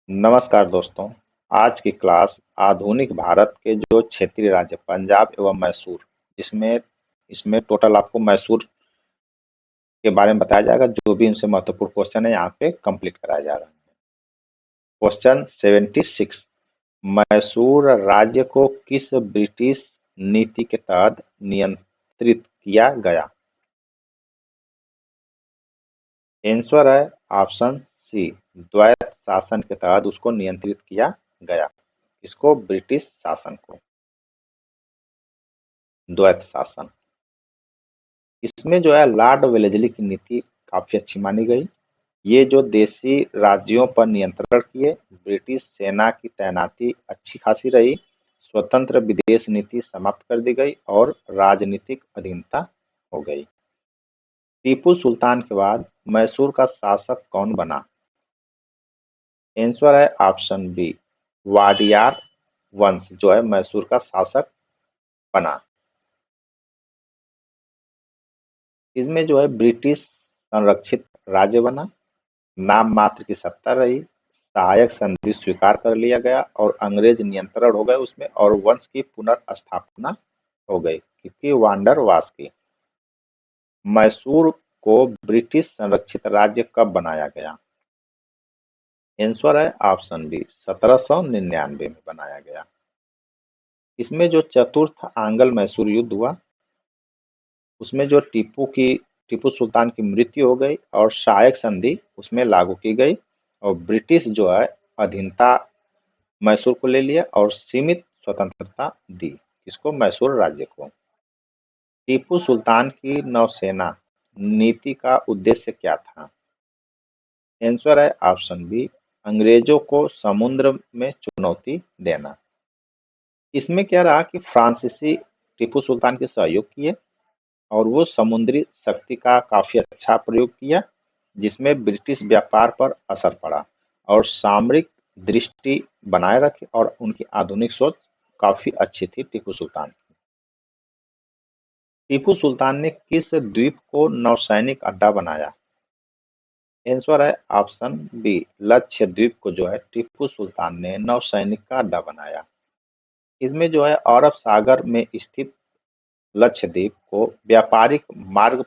नमस्कार दोस्तों। आज की क्लास आधुनिक भारत के जो क्षेत्रीय राज्य पंजाब एवं मैसूर, इसमें इसमें टोटल आपको मैसूर के बारे में बताया जाएगा। जो भी इनसे महत्वपूर्ण क्वेश्चन है यहाँ पे कंप्लीट कराया जा रहा है। क्वेश्चन 76, मैसूर राज्य को किस ब्रिटिश नीति के तहत नियंत्रित किया गया? आंसर है ऑप्शन सी, द्वैत शासन के तहत उसको नियंत्रित किया गया। इसको ब्रिटिश शासन को द्वैत शासन। इसमें जो है लॉर्ड वेलेस्ली की नीति काफी अच्छी मानी गई। ये जो देशी राज्यों पर नियंत्रण किए, ब्रिटिश सेना की तैनाती अच्छी खासी रही, स्वतंत्र विदेश नीति समाप्त कर दी गई और राजनीतिक अधीनता हो गई। टीपू सुल्तान के बाद मैसूर का शासक कौन बना? आंसर है ऑप्शन बी, वाडियार वंश जो है मैसूर का शासक बना। इसमें जो है ब्रिटिश संरक्षित राज्य बना, नाम मात्र की सत्ता रही, सहायक संधि स्वीकार कर लिया गया और अंग्रेज नियंत्रण हो गए उसमें और वंश की पुनर्स्थापना हो गई क्योंकि वांडर वास की। मैसूर को ब्रिटिश संरक्षित राज्य कब बनाया गया? आंसर है ऑप्शन बी, 1799 में बनाया गया। इसमें जो चतुर्थ आंग्ल मैसूर युद्ध हुआ, उसमें जो टीपू सुल्तान की मृत्यु हो गई और सहायक संधि उसमें लागू की गई और ब्रिटिश जो है अधीनता मैसूर को ले लिया और सीमित स्वतंत्रता दी इसको, मैसूर राज्य को। टीपू सुल्तान की नौसेना नीति का उद्देश्य क्या था? आंसर है ऑप्शन बी, अंग्रेजों को समुद्र में चुनौती देना। इसमें क्या रहा कि फ्रांसीसी टीपू सुल्तान के सहयोग किए और वो समुद्री शक्ति का काफी अच्छा प्रयोग किया, जिसमें ब्रिटिश व्यापार पर असर पड़ा और सामरिक दृष्टि बनाए रखी और उनकी आधुनिक सोच काफी अच्छी थी टीपू सुल्तान की। टीपू सुल्तान ने किस द्वीप को नौसैनिक अड्डा बनाया? आंसर है ऑप्शन बी, लक्षद्वीप को जो है टीपू सुल्तान ने नौसैनिक का अड्डा बनाया। इसमें जो है अरब सागर में स्थित लक्षद्वीप को व्यापारिक मार्ग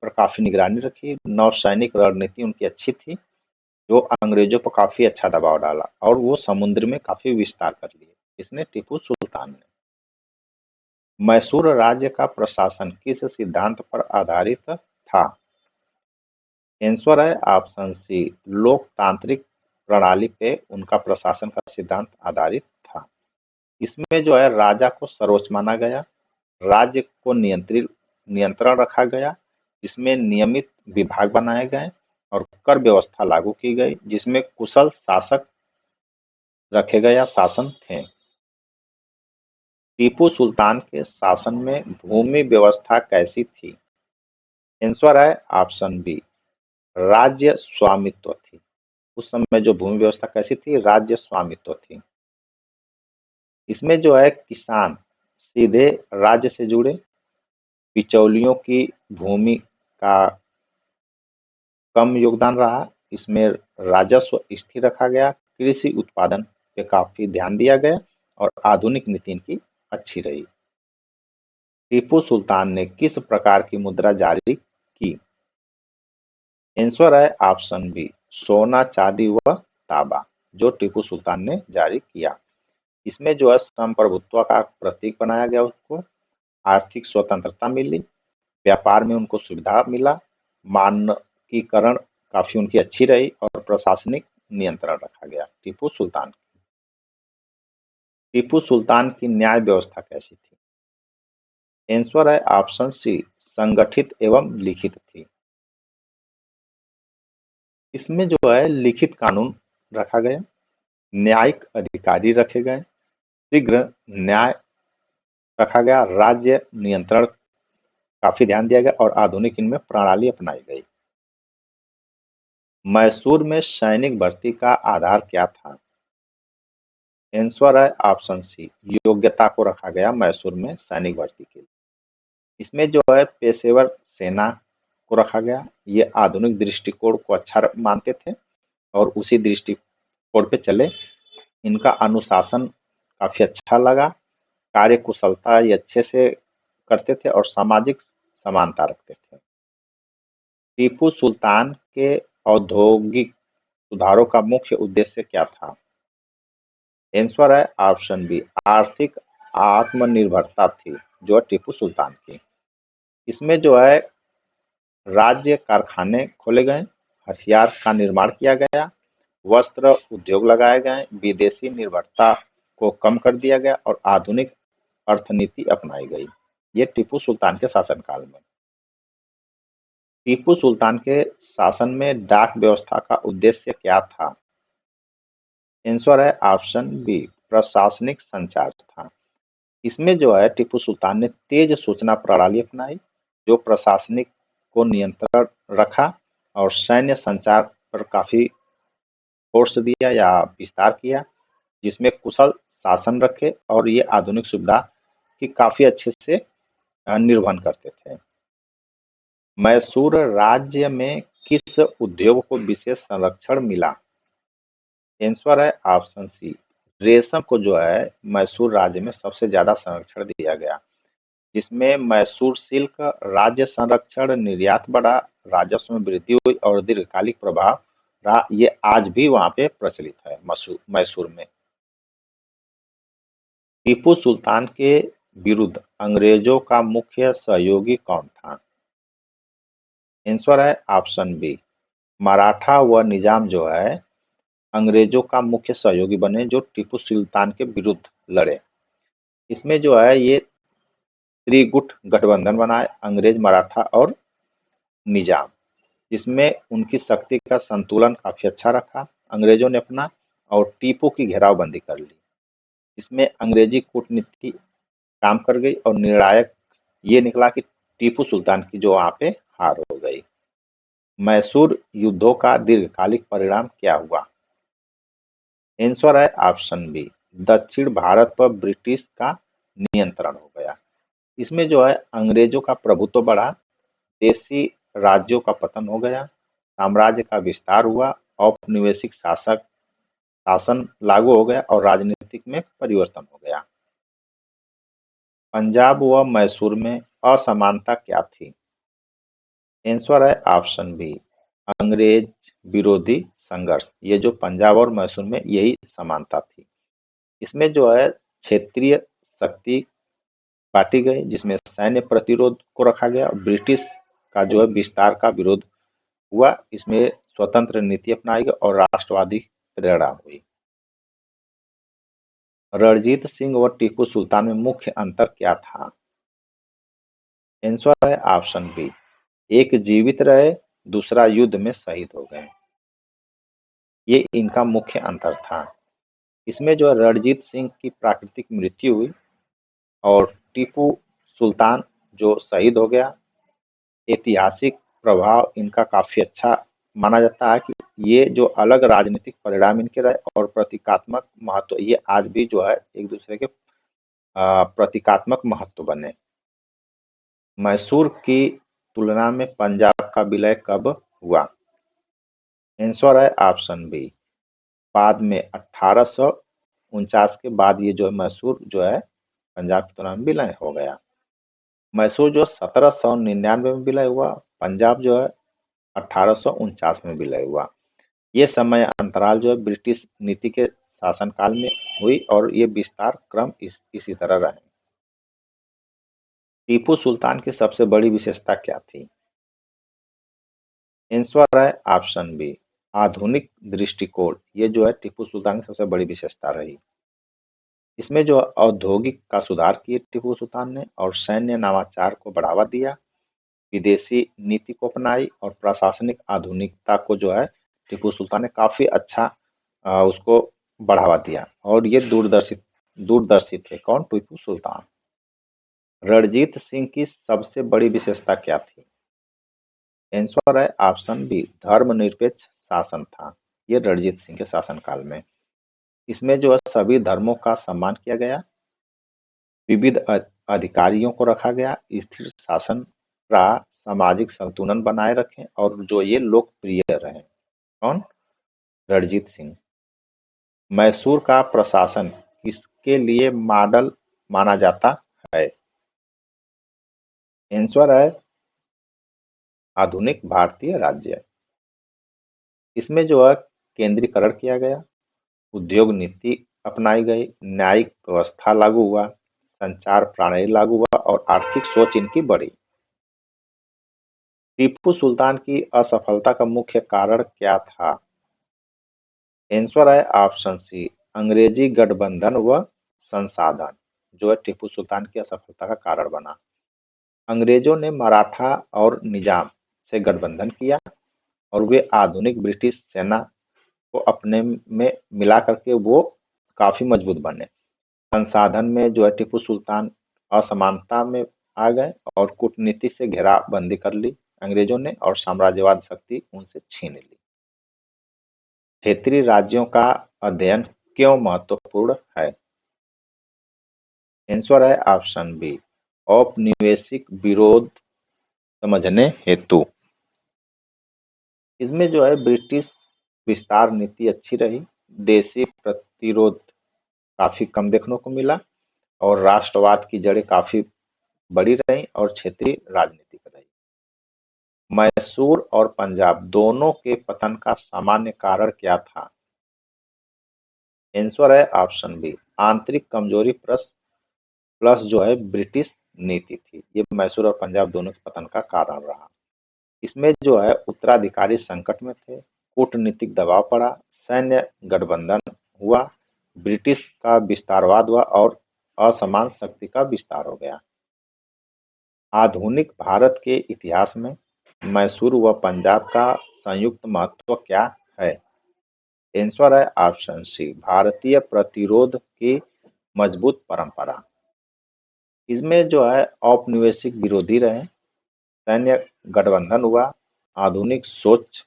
पर काफी निगरानी रखी, नौसैनिक रणनीति उनकी अच्छी थी जो अंग्रेजों पर काफी अच्छा दबाव डाला और वो समुद्र में काफी विस्तार कर लिए इसने टीपू सुल्तान ने। मैसूर राज्य का प्रशासन किस सिद्धांत पर आधारित था? आंसर है ऑप्शन सी, लोकतांत्रिक प्रणाली पे उनका प्रशासन का सिद्धांत आधारित था। इसमें जो है राजा को सर्वोच्च माना गया, राज्य को नियंत्रण रखा गया, इसमें नियमित विभाग बनाए गए और कर व्यवस्था लागू की गई जिसमें कुशल शासक रखे गए या शासन थे। टीपू सुल्तान के शासन में भूमि व्यवस्था कैसी थी? आंसर है ऑप्शन बी, राज्य स्वामित्व थी। उस समय जो भूमि व्यवस्था कैसी थी? राज्य स्वामित्व थी। इसमें जो है किसान सीधे राज्य से जुड़े, बिचौलियों की भूमि का कम योगदान रहा, इसमें राजस्व स्थिर रखा गया, कृषि उत्पादन पे काफी ध्यान दिया गया और आधुनिक नीति इनकी अच्छी रही। टीपू सुल्तान ने किस प्रकार की मुद्रा जारी की? आंसर है ऑप्शन बी, सोना चांदी व तांबा जो टीपू सुल्तान ने जारी किया। इसमें जो है संप्रभुत्व का प्रतीक बनाया गया उसको, आर्थिक स्वतंत्रता मिली, व्यापार में उनको सुविधा मिला, मानकीकरण काफी उनकी अच्छी रही और प्रशासनिक नियंत्रण रखा गया टीपू सुल्तान की न्याय व्यवस्था कैसी थी? आंसर है ऑप्शन सी, संगठित एवं लिखित थी। इसमें जो है लिखित कानून रखा गया, न्यायिक अधिकारी रखे गए, शीघ्र न्याय रखा गया, राज्य नियंत्रण काफी ध्यान दिया गया और आधुनिक इनमें प्रणाली अपनाई गई। मैसूर में सैनिक भर्ती का आधार क्या था? आंसर है ऑप्शन सी, योग्यता को रखा गया मैसूर में सैनिक भर्ती के लिए। इसमें जो है पेशेवर सेना को रखा गया, ये आधुनिक दृष्टिकोण को अच्छा मानते थे और उसी छोड़ पे चले। इनका अनुशासन काफी अच्छा लगा, कार्य कुशलता ये अच्छे से करते थे और सामाजिक समानता रखते थे। टीपू सुल्तान के औद्योगिक सुधारों का मुख्य उद्देश्य क्या था? आंसर है ऑप्शन बी, आर्थिक आत्मनिर्भरता थी जो टीपू सुल्तान की। इसमें जो है राज्य कारखाने खोले गए, हथियार का निर्माण किया गया, वस्त्र उद्योग लगाए गए, विदेशी निर्भरता को कम कर दिया गया और आधुनिक अर्थनीति अपनाई गई। ये टीपू सुल्तान के शासनकाल में। टीपू सुल्तान के शासन में डाक व्यवस्था का उद्देश्य क्या था? आंसर है ऑप्शन बी, प्रशासनिक संचार था। इसमें जो है टीपू सुल्तान ने तेज सूचना प्रणाली अपनाई, जो प्रशासनिक को नियंत्रण रखा और सैन्य संचार पर काफी फोर्स दिया या विस्तार किया, जिसमें कुशल शासन रखे और ये आधुनिक सुविधा की काफी अच्छे से निर्वहन करते थे। मैसूर राज्य में किस उद्योग को विशेष संरक्षण मिला? आंसर है ऑप्शन सी, रेशम को जो है मैसूर राज्य में सबसे ज्यादा संरक्षण दिया गया, जिसमें मैसूर सिल्क राज्य संरक्षण, निर्यात बढ़ा, राजस्व में वृद्धि हुई और दीर्घकालिक प्रभाव रहा। ये आज भी वहां पे प्रचलित है मैसूर में। टीपू सुल्तान के विरुद्ध अंग्रेजों का मुख्य सहयोगी कौन था? आंसर है ऑप्शन बी, मराठा व निजाम जो है अंग्रेजों का मुख्य सहयोगी बने, जो टीपू सुल्तान के विरुद्ध लड़े। इसमें जो है ये त्रिगुट गठबंधन बनाए, अंग्रेज, मराठा और निजाम, जिसमें उनकी शक्ति का संतुलन काफी अच्छा रखा। अंग्रेजों ने अपना और टीपू की घेरावबंदी कर ली। इसमें अंग्रेजी कूटनीति काम कर गई और निर्णायक ये निकला कि टीपू सुल्तान की जो वहां पे हार हो गई। मैसूर युद्धों का दीर्घकालिक परिणाम क्या हुआ? आंसर है ऑप्शन बी, दक्षिण भारत पर ब्रिटिश का नियंत्रण हो गया। इसमें जो है अंग्रेजों का प्रभुत्व बढ़ा, देशी राज्यों का पतन हो गया, साम्राज्य का विस्तार हुआ, औपनिवेशिक शासन लागू हो गया और राजनीतिक में परिवर्तन हो गया। पंजाब व मैसूर में असमानता क्या थी? आंसर है ऑप्शन बी, अंग्रेज विरोधी संघर्ष। ये जो पंजाब और मैसूर में यही समानता थी। इसमें जो है क्षेत्रीय शक्ति बांटी गई, जिसमें सैन्य प्रतिरोध को रखा गया और ब्रिटिश का जो है विस्तार का विरोध हुआ। इसमें स्वतंत्र नीति अपनाई गई और राष्ट्रवादी प्रेरणा हुई। रणजीत सिंह और टीपू सुल्तान में मुख्य अंतर क्या था? आंसर है ऑप्शन बी, एक जीवित रहे, दूसरा युद्ध में शहीद हो गए। ये इनका मुख्य अंतर था। इसमें जो है रणजीत सिंह की प्राकृतिक मृत्यु हुई और टीपू सुल्तान जो शहीद हो गया। ऐतिहासिक प्रभाव इनका काफी अच्छा माना जाता है कि ये जो अलग राजनीतिक परिणाम इनके रहे और प्रतीकात्मक महत्व, ये आज भी जो है एक दूसरे के प्रतीकात्मक महत्व बने। मैसूर की तुलना में पंजाब का विलय कब हुआ? आंसर है ऑप्शन बी, बाद में 1849 के बाद ये जो है मैसूर जो है पंजाब की तुलना में विलय हो गया। मैसूर जो 1799 में विलय हुआ, पंजाब जो है 1849 में विलय हुआ। ये समय अंतराल जो है ब्रिटिश नीति के शासनकाल में हुई और ये विस्तार क्रम इसी तरह रहे। टीपू सुल्तान की सबसे बड़ी विशेषता क्या थी? आंसर है ऑप्शन बी, आधुनिक दृष्टिकोण। ये जो है टीपू सुल्तान की सबसे बड़ी विशेषता रही। इसमें जो औद्योगिक का सुधार किए टीपू सुल्तान ने और सैन्य नवाचार को बढ़ावा दिया, विदेशी नीति को अपनाई और प्रशासनिक आधुनिकता को जो है टीपू सुल्तान ने काफी अच्छा उसको बढ़ावा दिया और ये दूरदर्शी थे। कौन? टीपू सुल्तान। रणजीत सिंह की सबसे बड़ी विशेषता क्या थी? आंसर है ऑप्शन बी, धर्मनिरपेक्ष शासन था ये रणजीत सिंह के शासनकाल में। इसमें जो है सभी धर्मों का सम्मान किया गया, विविध अधिकारियों को रखा गया, स्थिर शासन रहा, सामाजिक संतुलन बनाए रखें और जो ये लोकप्रिय रहे। कौन? रणजीत सिंह। मैसूर का प्रशासन किसके लिए मॉडल माना जाता है? आंसर है आधुनिक भारतीय राज्य। इसमें जो है केंद्रीकरण किया गया, उद्योग नीति अपनाई गई, न्यायिक व्यवस्था लागू हुआ, संचार प्रणाली लागू हुआ और आर्थिक सोच इनकी बढ़ी। टीपू सुल्तान की असफलता का मुख्य कारण क्या था? आंसर है ऑप्शन सी, अंग्रेजी गठबंधन व संसाधन जो है टीपू सुल्तान की असफलता का कारण बना। अंग्रेजों ने मराठा और निजाम से गठबंधन किया और वे आधुनिक ब्रिटिश सेना को अपने में मिला करके वो काफी मजबूत बने। संसाधन में जो है टीपू सुल्तान असमानता में आ गए और कूटनीति से घेराबंदी कर ली अंग्रेजों ने और साम्राज्यवाद शक्ति उनसे छीन ली। क्षेत्रीय राज्यों का अध्ययन क्यों महत्वपूर्ण है? आंसर है ऑप्शन बी, औपनिवेशिक विरोध समझने हेतु। इसमें जो है ब्रिटिश विस्तार नीति अच्छी रही, देशी प्रतिरोध काफी कम देखने को मिला और राष्ट्रवाद की जड़ें काफी बड़ी रही और क्षेत्रीय राजनीतिक रही। मैसूर और पंजाब दोनों के पतन का सामान्य कारण क्या था? आंसर है ऑप्शन बी, आंतरिक कमजोरी प्लस प्लस जो है ब्रिटिश नीति थी। ये मैसूर और पंजाब दोनों के पतन का कारण रहा। इसमें जो है उत्तराधिकारी संकट में थे, कूटनीतिक दबाव पड़ा, सैन्य गठबंधन हुआ, ब्रिटिश का विस्तारवाद हुआ और असमान शक्ति का विस्तार हो गया। आधुनिक भारत के इतिहास में मैसूर व पंजाब का संयुक्त महत्व क्या है? आंसर है ऑप्शन सी, भारतीय प्रतिरोध की मजबूत परंपरा। इसमें जो है औपनिवेशिक विरोधी रहे, सैन्य गठबंधन हुआ, आधुनिक सोच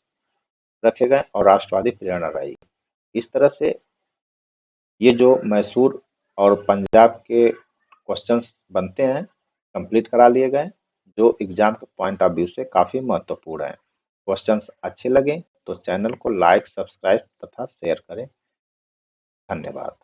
रखे गए और राष्ट्रवादी प्रेरणा रही। इस तरह से ये जो मैसूर और पंजाब के क्वेश्चंस बनते हैं कंप्लीट करा लिए गए जो एग्जाम के पॉइंट ऑफ व्यू से काफी महत्वपूर्ण है। क्वेश्चंस अच्छे लगे तो चैनल को लाइक, सब्सक्राइब तथा शेयर करें। धन्यवाद।